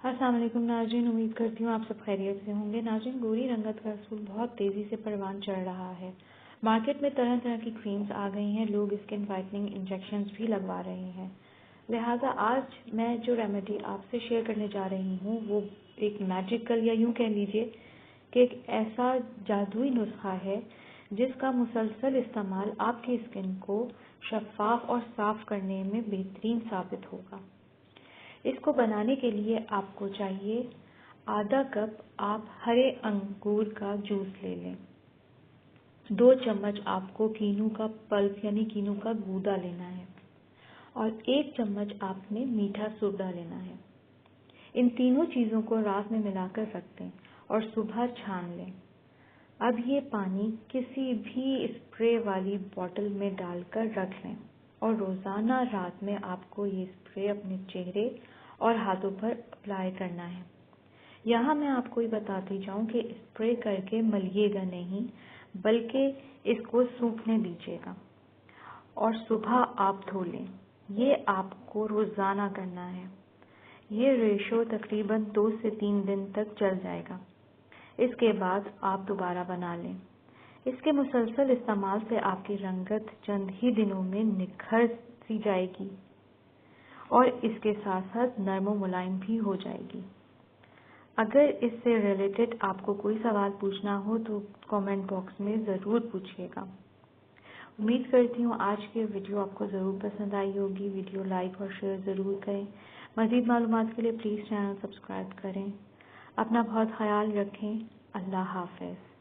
السلام علیکم ناظرین، امید کرتی ہوں آپ سب خیریت سے ہوں گے۔ ناظرین، گوری رنگت کا اصول بہت تیزی سے پروان چڑھ رہا ہے۔ مارکیٹ میں طرح طرح کی کریمز آ گئی ہیں، لوگ اسکن وائٹننگ انجیکشنز بھی لگوا رہے ہیں۔ لہٰذا آج میں جو ریمیڈی آپ سے شیئر کرنے جا رہی ہوں وہ ایک میجیکل یا یوں کہہ لیجیے کہ ایک ایسا جادوئی نسخہ ہے جس کا مسلسل استعمال آپ کی اسکن کو شفاف اور صاف کرنے میں بہترین ثابت ہوگا۔ اس کو بنانے کے لیے آپ کو چاہیے آدھا کپ آپ ہرے انگور کا جوس لے لیں، 2 چمچ آپ کو کینو کا پلپ یعنی کینو کا گودا لینا ہے، اور 1 چمچ آپ نے میٹھا سوڈا لینا ہے۔ ان تینوں چیزوں کو رات میں ملا کر رکھ دیں اور صبح چھان لیں۔ اب یہ پانی کسی بھی اسپرے والی بوتل میں ڈال کر رکھ لیں اور روزانہ رات میں آپ کو یہ اسپرے اپنے چہرے اور ہاتھوں پر اپلائی کرنا ہے۔ یہاں میں آپ کو یہ بتاتی جاؤں کہ اسپرے کر کے ملیے گا نہیں، بلکہ اس کو سوکھنے دیجیے گا اور صبح آپ دھو لیں۔ یہ آپ کو روزانہ کرنا ہے۔ یہ ریشو تقریباً 2 سے 3 دن تک چل جائے گا۔ اس کے بعد آپ دوبارہ بنا لیں۔ اس کے مسلسل استعمال سے آپ کی رنگت چند ہی دنوں میں نکھر سی جائے گی اور اس کے ساتھ ساتھ نرم و ملائم بھی ہو جائے گی۔ اگر اس سے ریلیٹڈ آپ کو کوئی سوال پوچھنا ہو تو کامنٹ باکس میں ضرور پوچھیے گا۔ امید کرتی ہوں آج کی ویڈیو آپ کو ضرور پسند آئی ہوگی۔ ویڈیو لائک اور شیئر ضرور کریں۔ مزید معلومات کے لیے پلیز چینل سبسکرائب کریں۔ اپنا بہت خیال رکھیں۔ اللہ حافظ۔